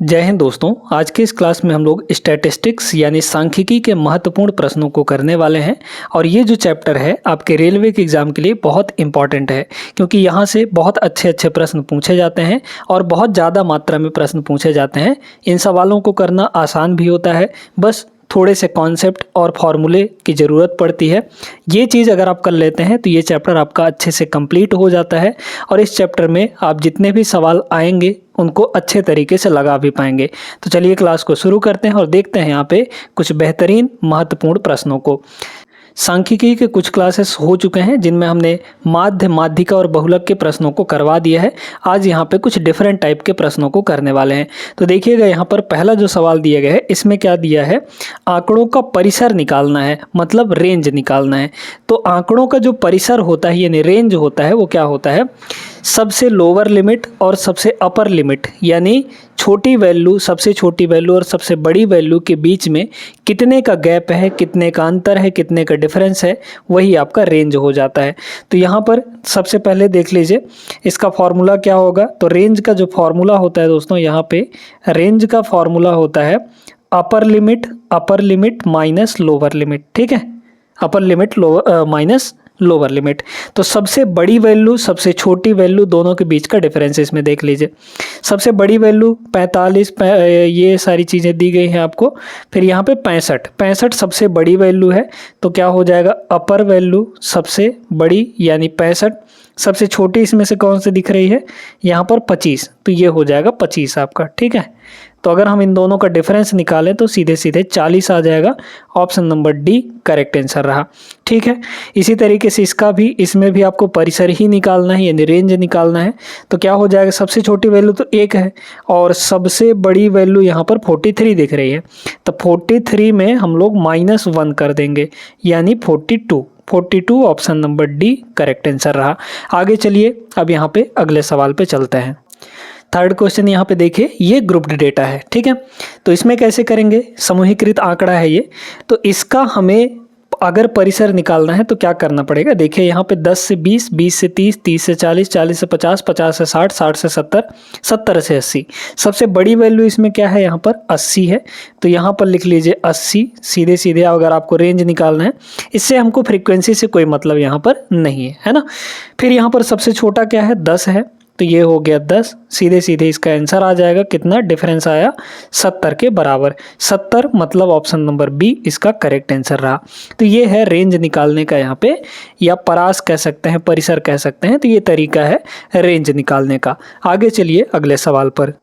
जय हिंद दोस्तों। आज के इस क्लास में हम लोग स्टैटिस्टिक्स यानी सांख्यिकी के महत्वपूर्ण प्रश्नों को करने वाले हैं। और ये जो चैप्टर है आपके रेलवे के एग्ज़ाम के लिए बहुत इंपॉर्टेंट है, क्योंकि यहाँ से बहुत अच्छे अच्छे प्रश्न पूछे जाते हैं और बहुत ज़्यादा मात्रा में प्रश्न पूछे जाते हैं। इन सवालों को करना आसान भी होता है, बस थोड़े से कॉन्सेप्ट और फॉर्मूले की ज़रूरत पड़ती है। ये चीज़ अगर आप कर लेते हैं तो ये चैप्टर आपका अच्छे से कंप्लीट हो जाता है और इस चैप्टर में आप जितने भी सवाल आएंगे उनको अच्छे तरीके से लगा भी पाएंगे। तो चलिए क्लास को शुरू करते हैं और देखते हैं यहाँ पे कुछ बेहतरीन महत्वपूर्ण प्रश्नों को। सांख्यिकी के कुछ क्लासेस हो चुके हैं जिनमें हमने माध्य, माध्यिका और बहुलक के प्रश्नों को करवा दिया है। आज यहाँ पे कुछ डिफरेंट टाइप के प्रश्नों को करने वाले हैं। तो देखिएगा यहाँ पर पहला जो सवाल दिया गया है इसमें क्या दिया है, आंकड़ों का परिसर निकालना है, मतलब रेंज निकालना है। तो आंकड़ों का जो परिसर होता है यानी रेंज होता है वो क्या होता है, सबसे लोअर लिमिट और सबसे अपर लिमिट यानी छोटी वैल्यू, सबसे छोटी वैल्यू और सबसे बड़ी वैल्यू के बीच में कितने का गैप है, कितने का अंतर है, कितने का डिफरेंस है, वही आपका रेंज हो जाता है। तो यहाँ पर सबसे पहले देख लीजिए इसका फॉर्मूला क्या होगा। तो रेंज का जो फॉर्मूला होता है दोस्तों, यहाँ पे रेंज का फॉर्मूला होता है upper limit minus lower limit. ठीक है, upper limit minus lower limit. तो सबसे बड़ी वैल्यू, सबसे छोटी वैल्यू दोनों के बीच का डिफरेंस इसमें देख लीजिए। सबसे बड़ी वैल्यू 45, ये सारी चीज़ें दी गई हैं आपको। फिर यहाँ पे 65 सबसे बड़ी वैल्यू है, तो क्या हो जाएगा, अपर वैल्यू सबसे बड़ी यानी 65। सबसे छोटी इसमें से कौन सी दिख रही है, यहाँ पर 25, तो ये हो जाएगा 25 आपका। ठीक है, तो अगर हम इन दोनों का डिफरेंस निकालें तो सीधे सीधे 40 आ जाएगा। Option number D correct answer रहा। ठीक है, इसी तरीके से इसमें भी आपको परिसर ही निकालना है यानी रेंज निकालना है। तो क्या हो जाएगा, सबसे छोटी वैल्यू तो 1 है और सबसे बड़ी वैल्यू यहाँ पर 43 दिख रही है। तो 43 में हम लोग -1 कर देंगे यानी 42 option number D correct answer रहा। आगे चलिए अब यहाँ पे अगले सवाल पे चलते हैं। थर्ड क्वेश्चन यहाँ पे देखिए, ये ग्रुप्ड डेटा है। ठीक है, तो इसमें कैसे करेंगे, समूहीकृत आंकड़ा है ये। तो इसका हमें अगर परिसर निकालना है तो क्या करना पड़ेगा, देखिए यहाँ पे 10 से 20, 20 से 30, 30 से 40, 40 से 50, 50 से 60, 60 से 70, 70 से 80। सबसे बड़ी वैल्यू इसमें क्या है, यहाँ पर 80 है। तो यहाँ पर लिख लीजिए 80 सीधे सीधे। अगर आपको रेंज निकालना है, इससे हमको फ्रीक्वेंसी से कोई मतलब यहाँ पर नहीं है ना। फिर यहाँ पर सबसे छोटा क्या है, 10 है, तो ये हो गया 10। सीधे सीधे इसका आंसर आ जाएगा, कितना डिफरेंस आया, 70 के बराबर। 70 मतलब ऑप्शन नंबर बी इसका करेक्ट आंसर रहा। तो ये है रेंज निकालने का यहाँ पे, या परास कह सकते हैं, परिसर कह सकते हैं। तो ये तरीका है रेंज निकालने का। आगे चलिए अगले सवाल पर।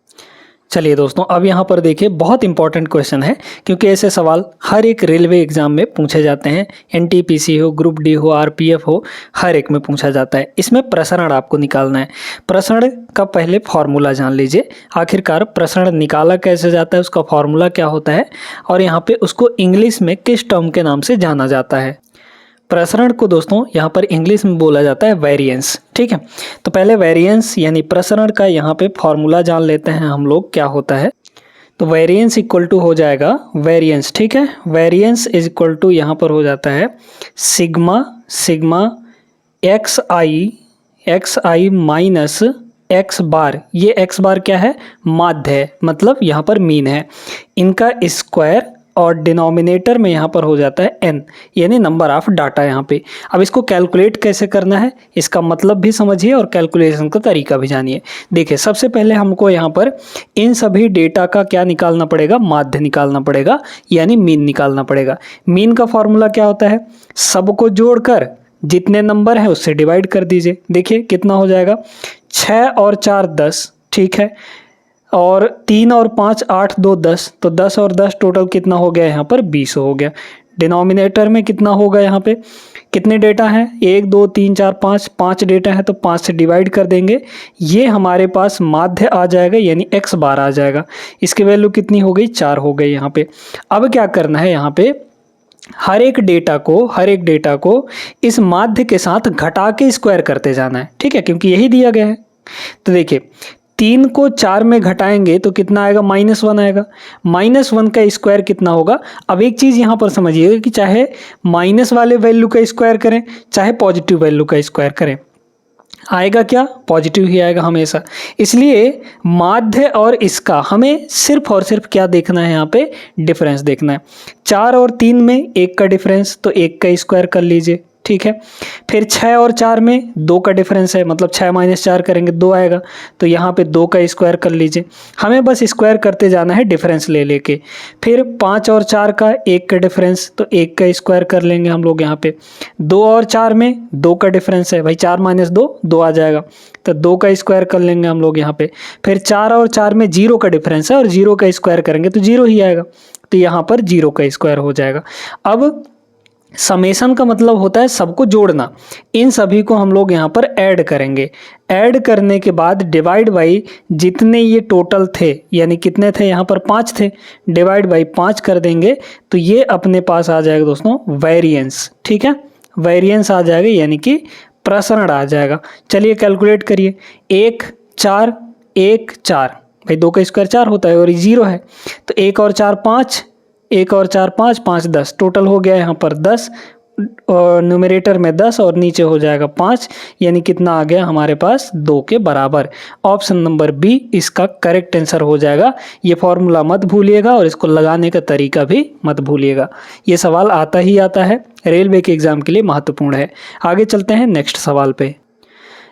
चलिए दोस्तों, अब यहाँ पर देखिए बहुत इंपॉर्टेंट क्वेश्चन है, क्योंकि ऐसे सवाल हर एक रेलवे एग्जाम में पूछे जाते हैं। एनटीपीसी हो, ग्रुप डी हो, आरपीएफ हो, हर एक में पूछा जाता है। इसमें प्रसरण आपको निकालना है। प्रसरण का पहले फॉर्मूला जान लीजिए, आखिरकार प्रसरण निकाला कैसे जाता है, उसका फॉर्मूला क्या होता है और यहाँ पे उसको इंग्लिश में किस टर्म के नाम से जाना जाता है। प्रसरण को दोस्तों यहाँ पर इंग्लिश में बोला जाता है वेरिएंस। ठीक है, तो पहले वेरिएंस यानी प्रसरण का यहाँ पे फॉर्मूला जान लेते हैं हम लोग क्या होता है। तो वेरिएंस इक्वल टू हो जाएगा वेरिएंस। ठीक है, वेरिएंस इज इक्वल टू यहाँ पर हो जाता है सिग्मा एक्स आई माइनस एक्स बार। ये एक्स बार क्या है, माध्य है, मतलब यहाँ पर मीन है, इनका स्क्वायर और डिनोमिनेटर में यहाँ पर हो जाता है n यानी नंबर ऑफ डाटा यहाँ पे। अब इसको कैलकुलेट कैसे करना है, इसका मतलब भी समझिए और कैलकुलेशन का तरीका भी जानिए। देखिए सबसे पहले हमको यहाँ पर इन सभी डेटा का क्या निकालना पड़ेगा, माध्य निकालना पड़ेगा यानी मीन निकालना पड़ेगा। मीन का फॉर्मूला क्या होता है, सबको जोड़कर जितने नंबर है उससे डिवाइड कर दीजिए। देखिए कितना हो जाएगा, 6 और 4 10। ठीक है, और 3 और 5 8 2 10, तो 10 और 10 टोटल कितना हो गया, यहाँ पर 20 हो गया। डिनोमिनेटर में कितना होगा, यहाँ पे कितने डेटा हैं, 1 2 3 4 5 डेटा है, तो 5 से डिवाइड कर देंगे। ये हमारे पास माध्य आ जाएगा यानी x बार आ जाएगा। इसकी वैल्यू कितनी हो गई, 4 हो गई यहाँ पे। अब क्या करना है, यहाँ पे हर एक डेटा को इस माध्य के साथ घटा के स्क्वायर करते जाना है। ठीक है, क्योंकि यही दिया गया है। तो देखिए 3 को 4 में घटाएंगे तो कितना आएगा, -1 आएगा। -1 का स्क्वायर कितना होगा। अब एक चीज़ यहाँ पर समझिएगा कि चाहे माइनस वाले वैल्यू का स्क्वायर करें चाहे पॉजिटिव वैल्यू का स्क्वायर करें, आएगा क्या, पॉजिटिव ही आएगा हमेशा। इसलिए माध्य और इसका हमें सिर्फ और सिर्फ क्या देखना है, यहाँ पे डिफरेंस देखना है। 4 और 3 में 1 का डिफरेंस, तो 1 का स्क्वायर कर लीजिए, ठीक है। फिर 6 और 4 में 2 का डिफरेंस है, मतलब 6 माइनस 4 करेंगे 2 आएगा, तो यहाँ पे 2 का स्क्वायर कर लीजिए। हमें बस स्क्वायर करते जाना है डिफरेंस ले लेके। फिर 5 और 4 का 1 का डिफरेंस, तो 1 का स्क्वायर कर लेंगे हम लोग यहाँ पे। 2 और 4 में 2 का डिफरेंस है भाई, 4 माइनस 2 2 आ जाएगा, तो 2 का स्क्वायर कर लेंगे हम लोग यहाँ पे। फिर 4 और 4 में 0 का डिफरेंस है, और 0 का स्क्वायर करेंगे तो 0 ही आएगा, तो यहाँ पर 0 का स्क्वायर हो जाएगा। अब समेशन का मतलब होता है सबको जोड़ना। इन सभी को हम लोग यहाँ पर ऐड करेंगे। ऐड करने के बाद डिवाइड बाई जितने ये टोटल थे, यानी कितने थे यहाँ पर 5 थे, डिवाइड बाई 5 कर देंगे, तो ये अपने पास आ जाएगा दोस्तों वेरिएंस, ठीक है। वेरिएंस आ जाएगा, यानी कि प्रसरण आ जाएगा। चलिए कैलकुलेट करिए। 1 4 1 4 भाई, 2 का स्क्वायर 4 होता है और ये 0 है, तो 1 और 4 5, 1 और 4 5 5 10, टोटल हो गया यहाँ पर 10, और न्यूमरेटर में 10 और नीचे हो जाएगा 5, यानी कितना आ गया हमारे पास 2 के बराबर। ऑप्शन नंबर बी इसका करेक्ट आंसर हो जाएगा। ये फॉर्मूला मत भूलिएगा और इसको लगाने का तरीका भी मत भूलिएगा। ये सवाल आता ही आता है, रेलवे के एग्जाम के लिए महत्वपूर्ण है। आगे चलते हैं नेक्स्ट सवाल पे।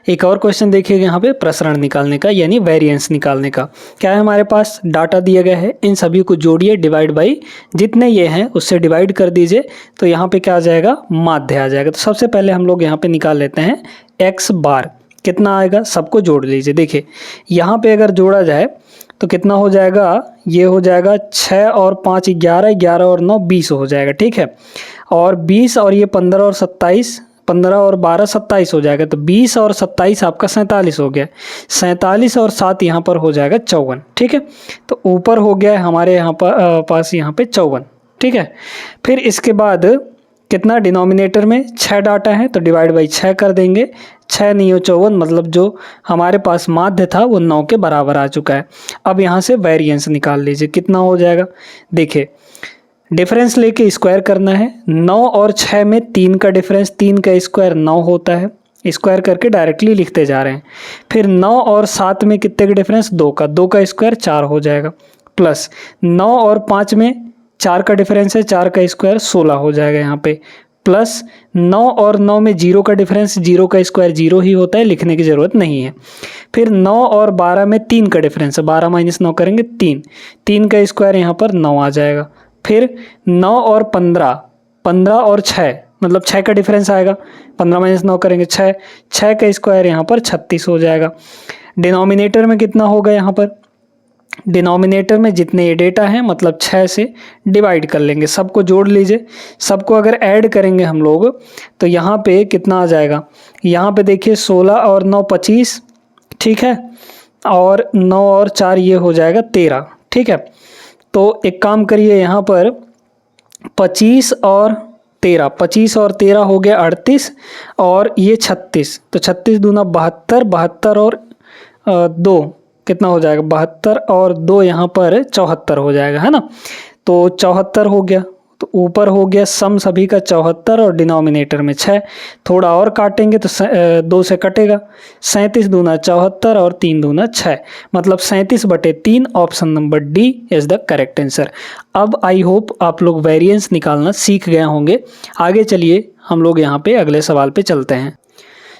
एक और क्वेश्चन देखिएगा यहाँ पे प्रसरण निकालने का, यानी वेरिएंस निकालने का। क्या है हमारे पास, डाटा दिया गया है, इन सभी को जोड़िए, डिवाइड बाई जितने ये हैं उससे डिवाइड कर दीजिए, तो यहाँ पे क्या आ जाएगा, माध्य आ जाएगा। तो सबसे पहले हम लोग यहाँ पे निकाल लेते हैं x बार, कितना आएगा, सबको जोड़ लीजिए। देखिए यहाँ पे अगर जोड़ा जाए तो कितना हो जाएगा, ये हो जाएगा 6 और 5 11, 11 और 9 20 हो जाएगा, ठीक है। और 20 और ये 15 और 27, 15 और 12 27 हो जाएगा, तो 20 और 27 आपका 47 हो गया। 47 और 7 यहाँ पर हो जाएगा 54, ठीक है। तो ऊपर हो गया है हमारे यहाँ पर पास यहाँ पे 54, ठीक है। फिर इसके बाद कितना, डिनोमिनेटर में 6 डाटा है, तो डिवाइड बाई 6 कर देंगे। 6 नहीं हो 54, मतलब जो हमारे पास माध्य था वो 9 के बराबर आ चुका है। अब यहाँ से वेरिएंस निकाल लीजिए, कितना हो जाएगा। देखिए डिफरेंस लेके स्क्वायर करना है। 9 और 6 में 3 का डिफरेंस, 3 का स्क्वायर 9 होता है, स्क्वायर करके डायरेक्टली लिखते जा रहे हैं। फिर 9 और 7 में कितने का डिफरेंस, 2 का, 2 का स्क्वायर 4 हो जाएगा, प्लस 9 और 5 में 4 का डिफरेंस है, 4 का स्क्वायर 16 हो जाएगा यहाँ पे, प्लस 9 और 9 में 0 का डिफरेंस, 0 का स्क्वायर 0 ही होता है, लिखने की ज़रूरत नहीं है। फिर 9 और 12 में 3 का डिफरेंस है, 12 माइनस 9 करेंगे 3, 3 का स्क्वायर यहाँ पर 9 आ जाएगा। फिर 9 और 15, 15 और 6, मतलब 6 का डिफरेंस आएगा, 15 माइनस 9 करेंगे 6, 6 का स्क्वायर यहाँ पर 36 हो जाएगा। डिनोमिनेटर में कितना होगा यहाँ पर, डिनोमिनेटर में जितने ये डेटा हैं मतलब 6 से डिवाइड कर लेंगे, सबको जोड़ लीजिए। सबको अगर ऐड करेंगे हम लोग तो यहाँ पे कितना आ जाएगा, यहाँ पे देखिए 16 और 9 25, ठीक है, और 9 और 4 ये हो जाएगा 13, ठीक है। तो एक काम करिए, यहाँ पर 25 और 13, 25 और 13 हो गया 38, और ये 36, तो 36 दूना 72, 72 और 2 कितना हो जाएगा, 72 और 2 यहाँ पर 74 हो जाएगा, है ना। तो 74 हो गया, तो ऊपर हो गया सम सभी का 74 और डिनोमिनेटर में 6, थोड़ा और काटेंगे तो 2 से कटेगा, 37 दूना 74 और 3 दूना 6, मतलब 37/3। Option number D is the correct answer. अब आई होप आप लोग वेरिएंस निकालना सीख गए होंगे। आगे चलिए हम लोग यहाँ पे अगले सवाल पे चलते हैं।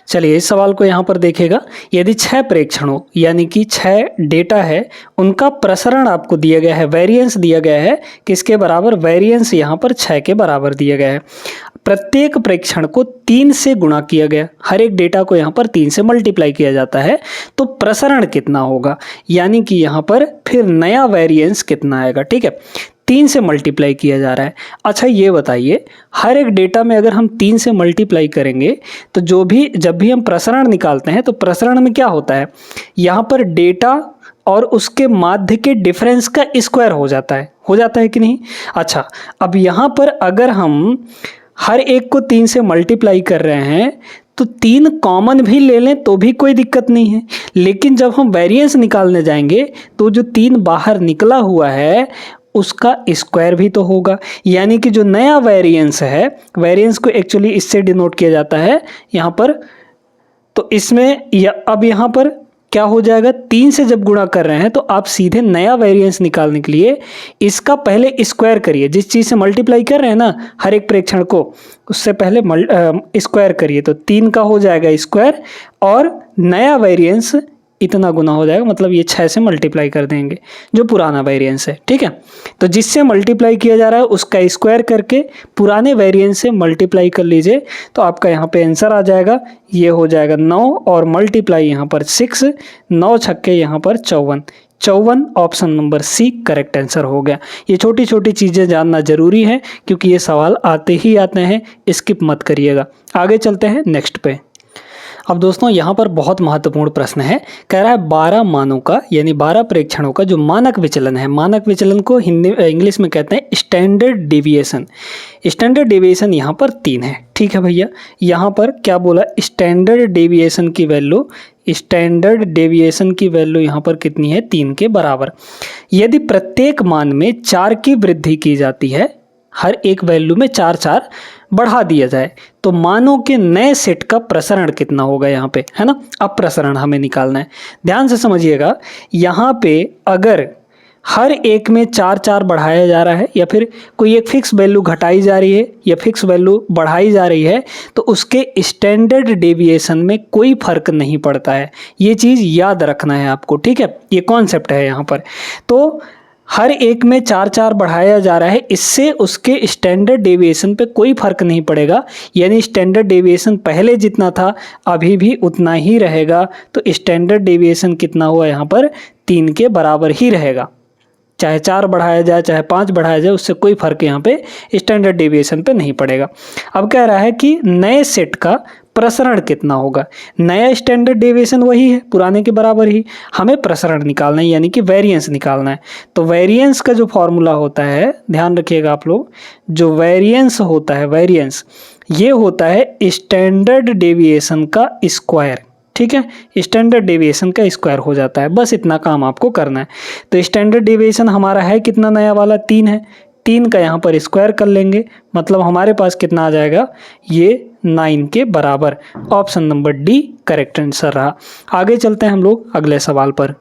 चलिए इस सवाल को यहाँ पर देखेगा, यदि 6 प्रेक्षणों यानी कि 6 डेटा है, उनका प्रसरण आपको दिया गया है, वेरिएंस दिया गया है, किसके बराबर, वेरिएंस यहाँ पर 6 के बराबर दिया गया है। प्रत्येक प्रेक्षण को 3 से गुणा किया गया, हर एक डेटा को यहाँ पर 3 से मल्टीप्लाई किया जाता है, तो प्रसरण कितना होगा, यानी कि यहाँ पर फिर नया वेरिएंस कितना आएगा, ठीक है। 3 से मल्टीप्लाई किया जा रहा है। अच्छा ये बताइए, हर एक डेटा में अगर हम 3 से मल्टीप्लाई करेंगे तो जब भी हम प्रसरण निकालते हैं तो प्रसरण में क्या होता है, यहाँ पर डेटा और उसके माध्य के डिफरेंस का स्क्वायर हो जाता है कि नहीं। अच्छा अब यहाँ पर अगर हम हर एक को 3 से मल्टीप्लाई कर रहे हैं तो 3 कॉमन भी ले लें तो भी कोई दिक्कत नहीं है, लेकिन जब हम वेरिएंस निकालने जाएंगे तो जो 3 बाहर निकला हुआ है उसका स्क्वायर भी तो होगा, यानी कि जो नया वेरिएंस है, वेरिएंस को एक्चुअली इससे डिनोट किया जाता है यहाँ पर, तो इसमें अब यहाँ पर क्या हो जाएगा, 3 से जब गुणा कर रहे हैं तो आप सीधे नया वेरिएंस निकालने के लिए इसका पहले स्क्वायर करिए। जिस चीज़ से मल्टीप्लाई कर रहे हैं ना हर एक प्रेक्षण को, उससे पहले स्क्वायर करिए, तो 3 का हो जाएगा स्क्वायर और नया वेरिएंस इतना गुना हो जाएगा, मतलब ये 6 से मल्टीप्लाई कर देंगे जो पुराना वेरिएंस है। ठीक है, तो जिससे मल्टीप्लाई किया जा रहा है उसका स्क्वायर करके पुराने वेरिएंस से मल्टीप्लाई कर लीजिए, तो आपका यहाँ पे आंसर आ जाएगा, ये हो जाएगा 9 और मल्टीप्लाई यहाँ पर 6, 9 छक्के यहाँ पर 54, 54 option number C correct answer हो गया। ये छोटी छोटी चीज़ें जानना जरूरी है क्योंकि ये सवाल आते ही आते हैं, स्किप मत करिएगा। आगे चलते हैं नेक्स्ट पे। अब दोस्तों यहाँ पर बहुत महत्वपूर्ण प्रश्न है, कह रहा है 12 मानों का यानी 12 प्रेक्षणों का जो मानक विचलन है, मानक विचलन को इंग्लिश में कहते हैं स्टैंडर्ड डेविएशन। स्टैंडर्ड डेविएशन यहाँ पर 3 है। ठीक है भैया, यहाँ पर क्या बोला, स्टैंडर्ड डेविएशन की वैल्यू, स्टैंडर्ड डेविएशन की वैल्यू यहाँ पर कितनी है, 3 के बराबर। यदि प्रत्येक मान में 4 की वृद्धि की जाती है, हर एक वैल्यू में 4 बढ़ा दिया जाए, तो मानों के नए सेट का प्रसरण कितना होगा यहाँ पे, है ना। अब प्रसरण हमें निकालना है, ध्यान से समझिएगा। यहाँ पे अगर हर एक में 4 बढ़ाया जा रहा है या फिर कोई एक फिक्स वैल्यू घटाई जा रही है या फिक्स वैल्यू बढ़ाई जा रही है, तो उसके स्टैंडर्ड डेविएशन में कोई फर्क नहीं पड़ता है। ये चीज़ याद रखना है आपको, ठीक है, ये कॉन्सेप्ट है यहाँ पर। तो हर एक में 4 बढ़ाया जा रहा है, इससे उसके स्टैंडर्ड डेविएशन पे कोई फर्क नहीं पड़ेगा, यानी स्टैंडर्ड डेविएशन पहले जितना था अभी भी उतना ही रहेगा। तो स्टैंडर्ड डेविएशन कितना हुआ यहाँ पर, 3 के बराबर ही रहेगा। चाहे 4 बढ़ाया जाए चाहे 5 बढ़ाया जाए, उससे कोई फर्क यहाँ पे स्टैंडर्ड डेविएशन पे नहीं पड़ेगा। अब कह रहा है कि नए सेट का प्रसरण कितना होगा। नया स्टैंडर्ड डेविएशन वही है, पुराने के बराबर ही, हमें प्रसरण निकालना है यानी कि वेरिएंस निकालना है। तो वेरिएंस का जो फॉर्मूला होता है, ध्यान रखिएगा आप लोग, जो वेरिएंस होता है, वेरिएंस ये होता है स्टैंडर्ड डेविएशन का स्क्वायर। ठीक है, स्टैंडर्ड डेविएशन का स्क्वायर हो जाता है, बस इतना काम आपको करना है। तो स्टैंडर्ड डेविएशन हमारा है कितना, नया वाला 3 है, 3 का यहाँ पर स्क्वायर कर लेंगे, मतलब हमारे पास कितना आ जाएगा, ये 9 के बराबर। Option number D correct answer रहा। आगे चलते हैं हम लोग अगले सवाल पर।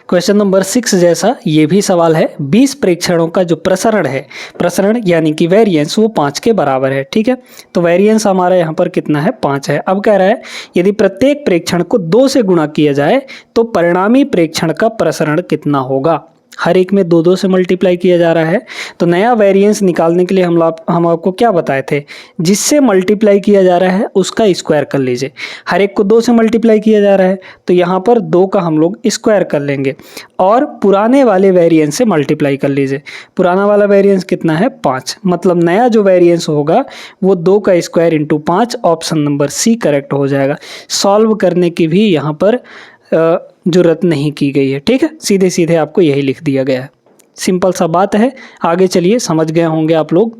क्वेश्चन नंबर 6 जैसा ये भी सवाल है, 20 प्रेक्षणों का जो प्रसरण है, प्रसरण यानी कि वेरिएंस, वो 5 के बराबर है। ठीक है, तो वेरिएंस हमारा यहाँ पर कितना है, 5 है। अब कह रहा है यदि प्रत्येक प्रेक्षण को 2 से गुणा किया जाए तो परिणामी प्रेक्षण का प्रसरण कितना होगा। हर एक में 2 से मल्टीप्लाई किया जा रहा है, तो नया वेरिएंस निकालने के लिए हम आपको क्या बताए थे, जिससे मल्टीप्लाई किया जा रहा है उसका स्क्वायर कर लीजिए। हर एक को 2 से मल्टीप्लाई किया जा रहा है, तो यहाँ पर 2 का हम लोग स्क्वायर कर लेंगे और पुराने वाले वेरिएंस से मल्टीप्लाई कर लीजिए। पुराना वाला वेरिएंस कितना है, 5, मतलब नया जो वेरिएंस होगा वो 2 का square into 5, option number C correct हो जाएगा। सॉल्व करने की भी यहाँ पर जरूरत नहीं की गई है। ठीक है, सीधे सीधे आपको यही लिख दिया गया है, सिंपल सा बात है। आगे चलिए, समझ गए होंगे आप लोग।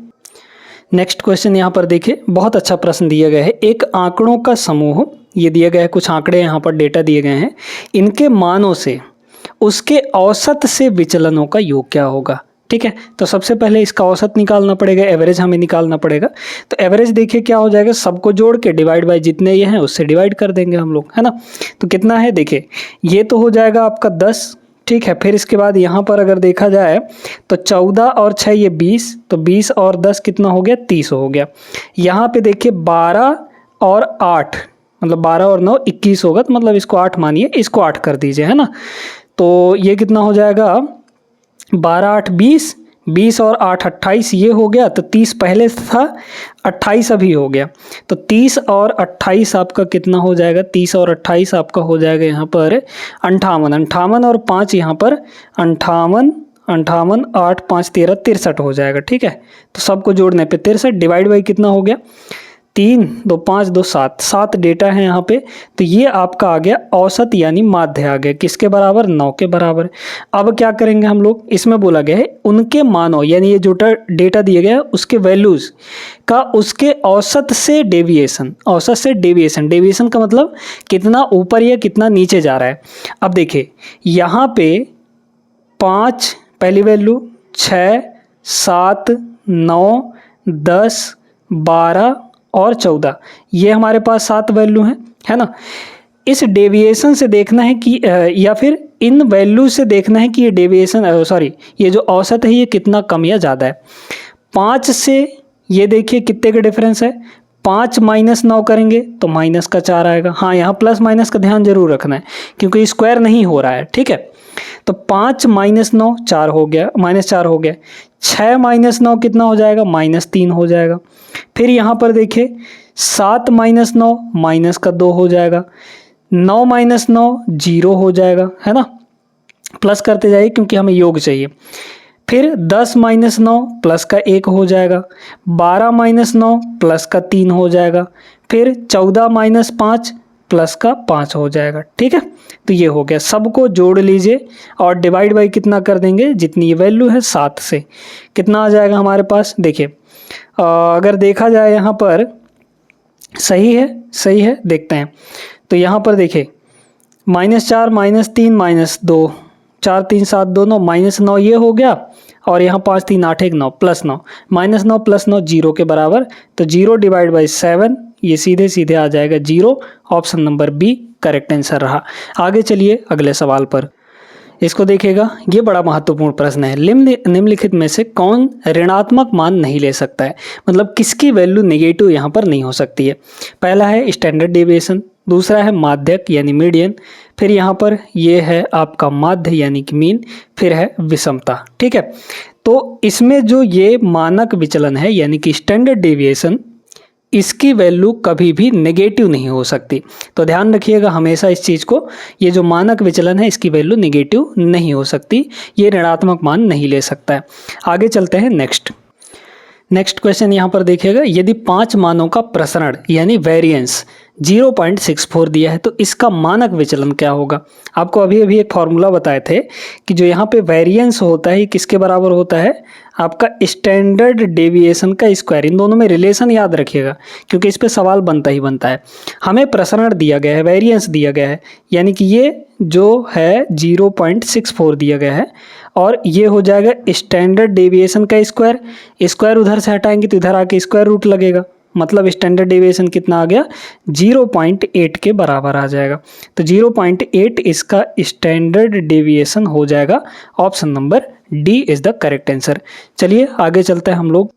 नेक्स्ट क्वेश्चन यहाँ पर देखिए, बहुत अच्छा प्रश्न दिया गया है। एक आंकड़ों का समूह, ये दिया गया है, कुछ आंकड़े यहाँ पर डेटा दिए गए हैं, इनके मानों से उसके औसत से विचलनों का योग क्या होगा। ठीक है, तो सबसे पहले इसका औसत निकालना पड़ेगा, एवरेज हमें निकालना पड़ेगा। तो एवरेज देखिए क्या हो जाएगा, सबको जोड़ के डिवाइड बाय जितने ये हैं उससे डिवाइड कर देंगे हम लोग, है ना। तो कितना है देखिए, ये तो हो जाएगा आपका 10। ठीक है, फिर इसके बाद यहाँ पर अगर देखा जाए तो 14 और 6 ये 20, तो 20 और 10 कितना हो गया, 30 हो गया। यहाँ पे देखिए 12 और 8, मतलब 12 और 9 21 होगा, तो मतलब इसको 8 मानिए, इसको 8 कर दीजिए, है ना। तो ये कितना हो जाएगा, 12 8 20, 20 और 8 28, ये हो गया। तो 30 पहले था, 28 अभी हो गया, तो 30 और 28 आपका कितना हो जाएगा, 30 और 28 आपका हो जाएगा यहाँ पर 58, 58 और 5 यहाँ पर 58, 58 8 5 13 63 हो जाएगा। ठीक है, तो सबको जोड़ने पे 63 डिवाइड बाई कितना हो गया, 3 2 5 2 7, 7 डेटा है यहाँ पे। तो ये आपका आ गया औसत यानी माध्य आ गया, किसके बराबर, 9 के बराबर। अब क्या करेंगे हम लोग, इसमें बोला गया है उनके मानों, यानी ये जो डेटा दिए गया है उसके वैल्यूज का उसके औसत से डेविएशन, औसत से डेविएशन, डेविएशन का मतलब कितना ऊपर या कितना नीचे जा रहा है। अब देखिए यहाँ पे 5 पहली वैल्यू, 6 7 9 10 12 और 14, ये हमारे पास 7 वैल्यू हैं। है ना। इस डेविएशन से देखना है कि या फिर इन वैल्यू से देखना है कि ये डेविएशन ये जो औसत है ये कितना कम या ज़्यादा है। 5 से ये देखिए कितने का डिफरेंस है, 5 माइनस 9 करेंगे तो माइनस का 4 आएगा। हाँ, यहाँ प्लस माइनस का ध्यान जरूर रखना है क्योंकि स्क्वायर नहीं हो रहा है, ठीक है। तो 5 माइनस 9 4 हो गया, -4 हो गया। 6 माइनस 9 कितना हो जाएगा, -3 हो जाएगा। फिर यहाँ पर देखिए 7 माइनस 9 माइनस का 2 हो जाएगा। 9 माइनस 9 0 हो जाएगा, है ना। प्लस करते जाइए क्योंकि हमें योग चाहिए। फिर 10 माइनस 9 प्लस का 1 हो जाएगा। 12 माइनस 9 प्लस का 3 हो जाएगा। फिर 14 माइनस 5 प्लस का 5 हो जाएगा, ठीक है। तो ये हो गया, सबको जोड़ लीजिए और डिवाइड बाई कितना कर देंगे, जितनी ये वैल्यू है 7 से कितना आ जाएगा हमारे पास। देखिए अगर देखा जाए यहाँ पर सही है, देखते हैं। तो यहाँ पर देखिए -4 -3 -2 4 3 7 2 9 -9 ये हो गया और यहाँ 5 3 8 1 9 +9 -9 + 9 0 के बराबर। तो 0 डिवाइड बाई 7 ये सीधे सीधे आ जाएगा 0। Option number B correct answer रहा। आगे चलिए अगले सवाल पर, इसको देखिएगा। ये बड़ा महत्वपूर्ण प्रश्न है। निम्नलिखित में से कौन ऋणात्मक मान नहीं ले सकता है, मतलब किसकी वैल्यू नेगेटिव यहाँ पर नहीं हो सकती है। पहला है स्टैंडर्ड डेविएशन, दूसरा है माध्यक यानी मीडियन, फिर यहाँ पर ये है आपका माध्य यानी कि मीन, फिर है विषमता, ठीक है। तो इसमें जो ये मानक विचलन है यानी कि स्टैंडर्ड डेविएशन, इसकी वैल्यू कभी भी नेगेटिव नहीं हो सकती। तो ध्यान रखिएगा हमेशा इस चीज़ को, ये जो मानक विचलन है इसकी वैल्यू नेगेटिव नहीं हो सकती, ये ऋणात्मक मान नहीं ले सकता है। आगे चलते हैं नेक्स्ट क्वेश्चन यहाँ पर देखिएगा। यदि 5 मानों का प्रसरण यानी वेरिएंस 0.64 दिया है तो इसका मानक विचलन क्या होगा। आपको अभी एक फॉर्मूला बताए थे कि जो यहाँ पे वेरिएंस होता है किसके बराबर होता है, आपका स्टैंडर्ड डेविएशन का स्क्वायर। इन दोनों में रिलेशन याद रखिएगा क्योंकि इस पे सवाल बनता ही बनता है। हमें प्रसरण दिया गया है, वेरिएंस दिया गया है, यानी कि ये जो है 0.64 दिया गया है और ये हो जाएगा स्टैंडर्ड डेविएशन का स्क्वायर। स्क्वायर उधर से हटाएंगे तो इधर आके स्क्वायर रूट लगेगा, मतलब स्टैंडर्ड डेविएशन कितना आ गया, 0.8 के बराबर आ जाएगा। तो 0.8 इसका स्टैंडर्ड डेविएशन हो जाएगा। Option number D is the correct answer. चलिए आगे चलते हैं हम लोग।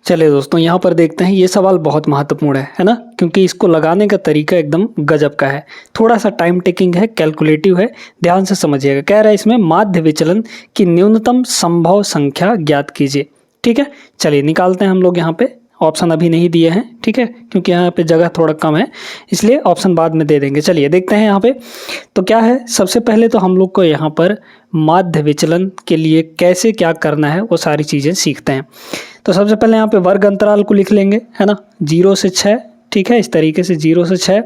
चलिए दोस्तों यहाँ पर देखते हैं, ये सवाल बहुत महत्वपूर्ण है ना, क्योंकि इसको लगाने का तरीका एकदम गजब का है, थोड़ा सा टाइम टेकिंग है, कैलकुलेटिव है, ध्यान से समझिएगा। कह रहा है इसमें माध्य विचलन की न्यूनतम संभव संख्या ज्ञात कीजिए, ठीक है। चलिए निकालते हैं हम लोग। यहाँ पे ऑप्शन अभी नहीं दिए हैं, ठीक है, क्योंकि यहाँ पे जगह थोड़ा कम है, इसलिए ऑप्शन बाद में दे देंगे। चलिए देखते हैं यहाँ पे तो क्या है। सबसे पहले तो हम लोग को यहाँ पर माध्य विचलन के लिए कैसे क्या करना है वो सारी चीज़ें सीखते हैं। तो सबसे पहले यहाँ पे वर्ग अंतराल को लिख लेंगे, है ना, 0 से 6, ठीक है, इस तरीके से 0 से 6,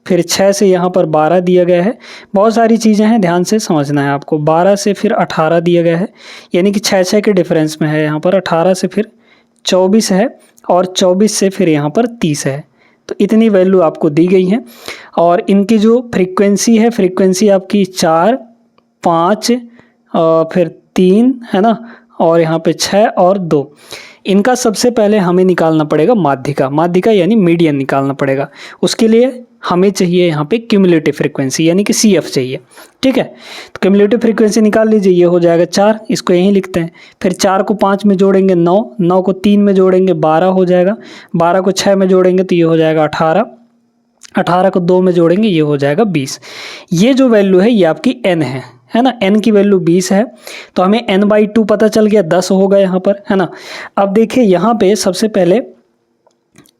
फिर 6 से यहाँ पर 12 दिया गया है। बहुत सारी चीज़ें हैं, ध्यान से समझना है आपको। 12 से फिर 18 दिया गया है, यानी कि 6 के डिफरेंस में है यहाँ पर। 18 से फिर 24 है और 24 से फिर यहाँ पर 30 है। तो इतनी वैल्यू आपको दी गई है और इनकी जो फ्रीक्वेंसी है, फ्रीक्वेंसी आपकी 4 5 फिर 3 है ना, और यहाँ पे 6 और 2। इनका सबसे पहले हमें निकालना पड़ेगा माध्यिका यानी मीडियन निकालना पड़ेगा। उसके लिए हमें चाहिए यहाँ पे क्यूमुलेटिव फ्रीक्वेंसी यानी कि CF चाहिए, ठीक है। तो क्यूमुलेटिव फ्रीक्वेंसी निकाल लीजिए, ये हो जाएगा 4, इसको यहीं लिखते हैं। फिर 4 को 5 में जोड़ेंगे 9, 9 को 3 में जोड़ेंगे 12 हो जाएगा, 12 को 6 में जोड़ेंगे तो ये हो जाएगा 18, 18 को 2 में जोड़ेंगे ये हो जाएगा 20। ये जो वैल्यू है ये आपकी n है ना, n की वैल्यू 20 है। तो हमें n/2 पता चल गया, 10 होगा यहाँ पर, है ना। अब देखिए यहाँ पे सबसे पहले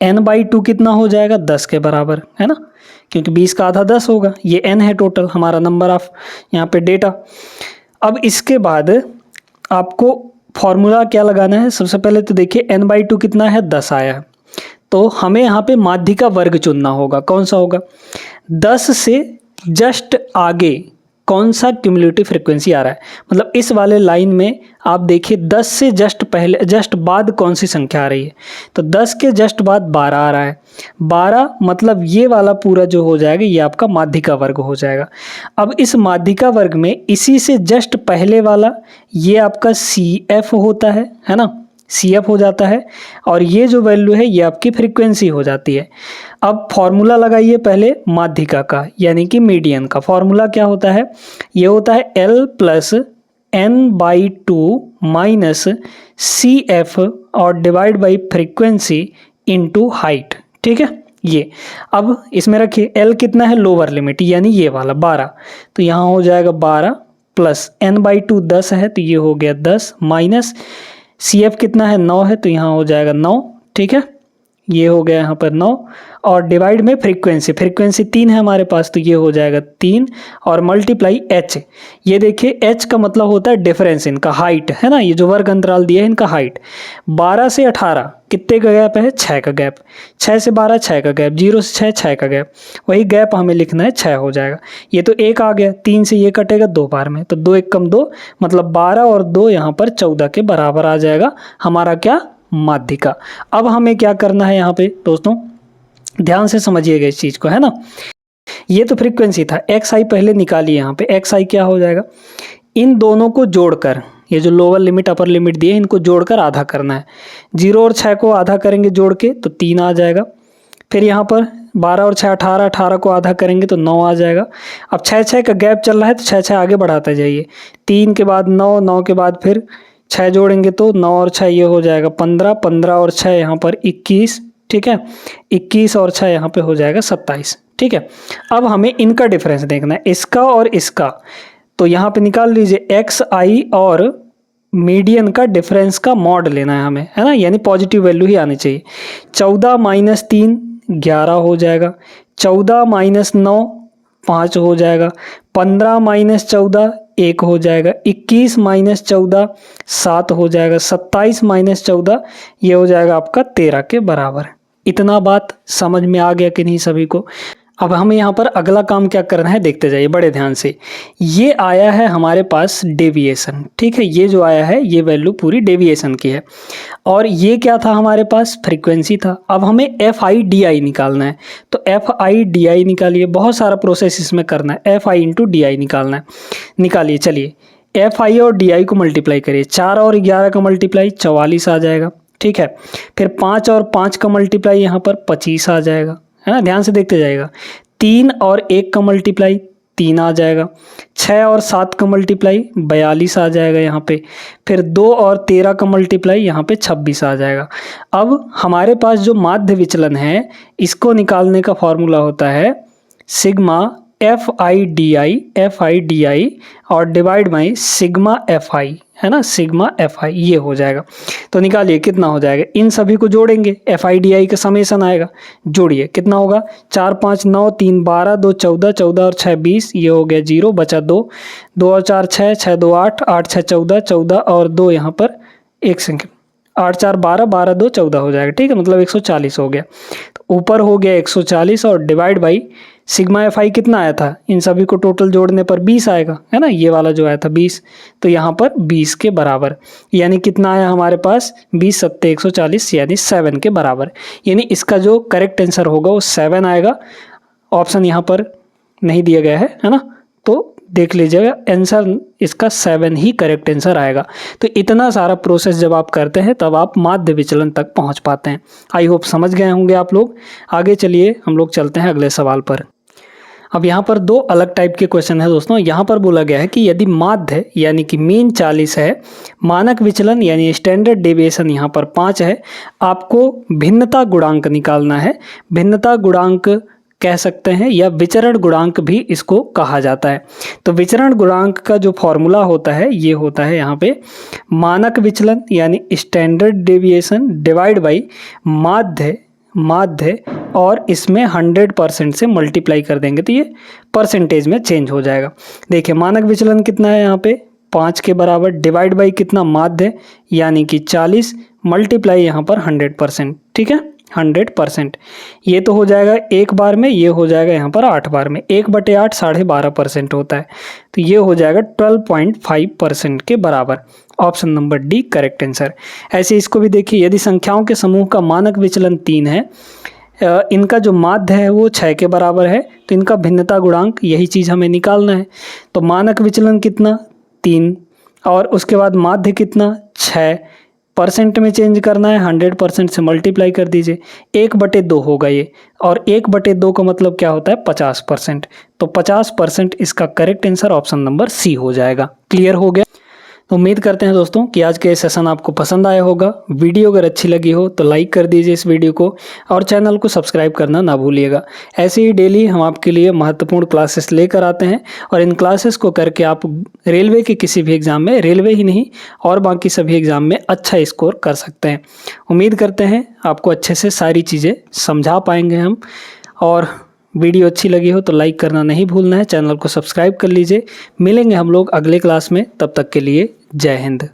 n/2 कितना हो जाएगा, 10 के बराबर, है ना, क्योंकि 20 का आधा 10 होगा। ये n है टोटल हमारा नंबर ऑफ यहाँ पे डेटा। अब इसके बाद आपको फॉर्मूला क्या लगाना है, सबसे पहले तो देखिए n/2 कितना है, 10 आया है। तो हमें यहाँ पे माध्यिका वर्ग चुनना होगा। कौन सा होगा, 10 से जस्ट आगे कौन सा क्यूमुलेटिव फ्रीक्वेंसी आ रहा है, मतलब इस वाले लाइन में आप देखिए 10 से जस्ट बाद कौन सी संख्या आ रही है। तो 10 के जस्ट बाद 12 आ रहा है। 12 मतलब ये वाला पूरा जो हो जाएगा ये आपका माध्यिका वर्ग हो जाएगा। अब इस माध्यिका वर्ग में इसी से जस्ट पहले वाला ये आपका CF होता है ना, CF हो जाता है और ये जो वैल्यू है ये आपकी फ्रीक्वेंसी हो जाती है। अब फॉर्मूला लगाइए पहले माध्यिका का यानी कि मीडियन का। फॉर्मूला क्या होता है, ये होता है L plus N/2 minus CF और divide by frequency into height. ठीक है, ये अब इसमें रखिए L कितना है, लोअर लिमिट यानी ये वाला 12, तो यहाँ हो जाएगा 12 प्लस N/2 10 है तो ये हो गया 10 माइनस CF कितना है 9 है तो यहाँ हो जाएगा 9। ठीक है, ये हो गया यहाँ पर 9 और डिवाइड में फ्रीक्वेंसी 3 है हमारे पास तो ये हो जाएगा 3 और मल्टीप्लाई H। ये देखिए H का मतलब होता है डिफरेंस इनका, हाइट है ना, ये जो वर्ग अंतराल दिया है इनका हाइट। 12 से 18 कितने का गैप है, 6 का गैप। 6 से 12 6 का गैप, 0 से 6 6 का गैप, वही गैप हमें लिखना है 6 हो जाएगा। ये तो 1 आ गया, 3 से ये कटेगा 2 बार में तो 2 1 कम 2 मतलब 12 और 2 यहाँ पर 14 के बराबर आ जाएगा हमारा क्या, माध्यिका। अब हमें क्या करना है यहाँ पे दोस्तों, ध्यान से समझिएगा इस चीज को, है ना। ये तो फ्रीक्वेंसी था, XI पहले निकालिए। यहाँ पे XI क्या हो जाएगा, इन दोनों को जोड़कर, ये जो लोअर लिमिट अपर लिमिट दिए इनको जोड़कर आधा करना है। 0 और 6 को आधा करेंगे जोड़ के तो 3 आ जाएगा। फिर यहाँ पर 12 और 6 18, 18 को आधा करेंगे तो 9 आ जाएगा। अब 6 6 का गैप चल रहा है तो 6 6 आगे बढ़ाते जाइए, 3 के बाद 9, 9 के बाद फिर 6 जोड़ेंगे तो 9 और 6 ये हो जाएगा 15, 15 और 6 यहाँ पर 21। ठीक है, 21 और 6 यहाँ पे हो जाएगा 27। ठीक है, अब हमें इनका डिफरेंस देखना है, इसका और इसका, तो यहाँ पे निकाल लीजिए XI और मीडियन का डिफरेंस का मॉड लेना है हमें, है ना, यानी पॉजिटिव वैल्यू ही आनी चाहिए। 14 माइनस 3 11 हो जाएगा, 14 माइनस 9 5 हो जाएगा, 15 माइनस 14 1 हो जाएगा, 21 माइनस 14 7 हो जाएगा, 27 माइनस 14 ये हो जाएगा आपका 13 के बराबर। इतना बात समझ में आ गया कि नहीं सभी को। अब हमें यहाँ पर अगला काम क्या करना है देखते जाइए बड़े ध्यान से। ये आया है हमारे पास डेविएशन, ठीक है, ये जो आया है ये वैल्यू पूरी डेविएशन की है और ये क्या था हमारे पास, फ्रीक्वेंसी था। अब हमें FI/DI निकालना है तो FI/DI निकालिए, बहुत सारा प्रोसेस इसमें करना है, FI/DI निकालना है। निकालिए, चलिए FI और DI को मल्टीप्लाई करिए, 4 और 11 का मल्टीप्लाई 44 आ जाएगा। ठीक है, फिर 5 और 5 का मल्टीप्लाई यहाँ पर 25 आ जाएगा, है ना, ध्यान से देखते जाएगा। 3 और 1 का मल्टीप्लाई 3 आ जाएगा, 6 और 7 का मल्टीप्लाई 42 आ जाएगा यहाँ पे, फिर 2 और 13 का मल्टीप्लाई यहाँ पे 26 आ जाएगा। अब हमारे पास जो माध्य विचलन है इसको निकालने का फॉर्मूला होता है सिग्मा FI/DI और डिवाइड बाई सिग्मा FI, है ना, सिग्मा FI ये हो जाएगा। तो निकालिए कितना हो जाएगा, इन सभी को जोड़ेंगे, FI/DI का समेसन आएगा, जोड़िए कितना होगा, 4 5 9 3 12 2 14, 14 और 6 20, ये हो गया 0 बचा 2, 2 और 4 6, 6 2 8, 8 6 14, 14 और 2 यहाँ पर एक संख्या, 8 4 12, 12 2 14 हो जाएगा। ठीक है, मतलब 140 हो गया, तो ऊपर हो गया 140 और डिवाइड बाई सिग्मा FI कितना आया था, इन सभी को टोटल जोड़ने पर 20 आएगा, है ना, ये वाला जो आया था 20, तो यहाँ पर 20 के बराबर, यानी कितना आया हमारे पास 20 7 140 यानी 7 के बराबर, यानी इसका जो करेक्ट आंसर होगा वो 7 आएगा। ऑप्शन यहाँ पर नहीं दिया गया है ना, तो देख लीजिएगा आंसर इसका 7 ही करेक्ट आंसर आएगा। तो इतना सारा प्रोसेस जब आप करते हैं तब आप माध्य विचलन तक पहुंच पाते हैं। आई होप समझ गए होंगे आप लोग। आगे चलिए हम लोग चलते हैं अगले सवाल पर। अब यहाँ पर दो अलग टाइप के क्वेश्चन है दोस्तों। यहाँ पर बोला गया है कि यदि माध्य यानी कि मीन 40 है, मानक विचलन यानी स्टैंडर्ड डेविएशन यहाँ पर 5 है, आपको भिन्नता गुणांक निकालना है। भिन्नता गुणांक कह सकते हैं या विचरण गुणांक भी इसको कहा जाता है। तो विचरण गुणांक का जो फॉर्मूला होता है ये होता है यहाँ पे मानक विचलन यानी स्टैंडर्ड डेविएशन डिवाइड बाई माध्य और इसमें 100% से मल्टीप्लाई कर देंगे तो ये परसेंटेज में चेंज हो जाएगा। देखिए मानक विचलन कितना है यहाँ पे 5 के बराबर, डिवाइड बाई कितना माध्य यानी कि 40, मल्टीप्लाई यहाँ पर 100%। ठीक है, 100%। ये तो हो जाएगा एक बार में, ये हो जाएगा यहाँ पर 8 बार में, 1/8 12.5% होता है, तो ये हो जाएगा 12.5% के बराबर। Option number D correct answer. ऐसे इसको भी देखिए, यदि संख्याओं के समूह का मानक विचलन 3 है, इनका जो माध्य है वो 6 के बराबर है, तो इनका भिन्नता गुणांक यही चीज़ हमें निकालना है। तो मानक विचलन कितना 3 और उसके बाद माध्य कितना 6, परसेंट में चेंज करना है, 100% से मल्टीप्लाई कर दीजिए, 1/2 होगा ये, और 1/2 का मतलब क्या होता है 50%। तो 50% इसका correct answer option number C हो जाएगा। क्लियर हो गया? तो उम्मीद करते हैं दोस्तों कि आज के सेशन आपको पसंद आया होगा। वीडियो अगर अच्छी लगी हो तो लाइक कर दीजिए इस वीडियो को, और चैनल को सब्सक्राइब करना ना भूलिएगा। ऐसे ही डेली हम आपके लिए महत्वपूर्ण क्लासेस लेकर आते हैं, और इन क्लासेस को करके आप रेलवे के किसी भी एग्ज़ाम में, रेलवे ही नहीं और बाकी सभी एग्ज़ाम में अच्छा स्कोर कर सकते हैं। उम्मीद करते हैं आपको अच्छे से सारी चीज़ें समझा पाएंगे हम। और वीडियो अच्छी लगी हो तो लाइक करना नहीं भूलना है, चैनल को सब्सक्राइब कर लीजिए। मिलेंगे हम लोग अगले क्लास में, तब तक के लिए जय हिंद।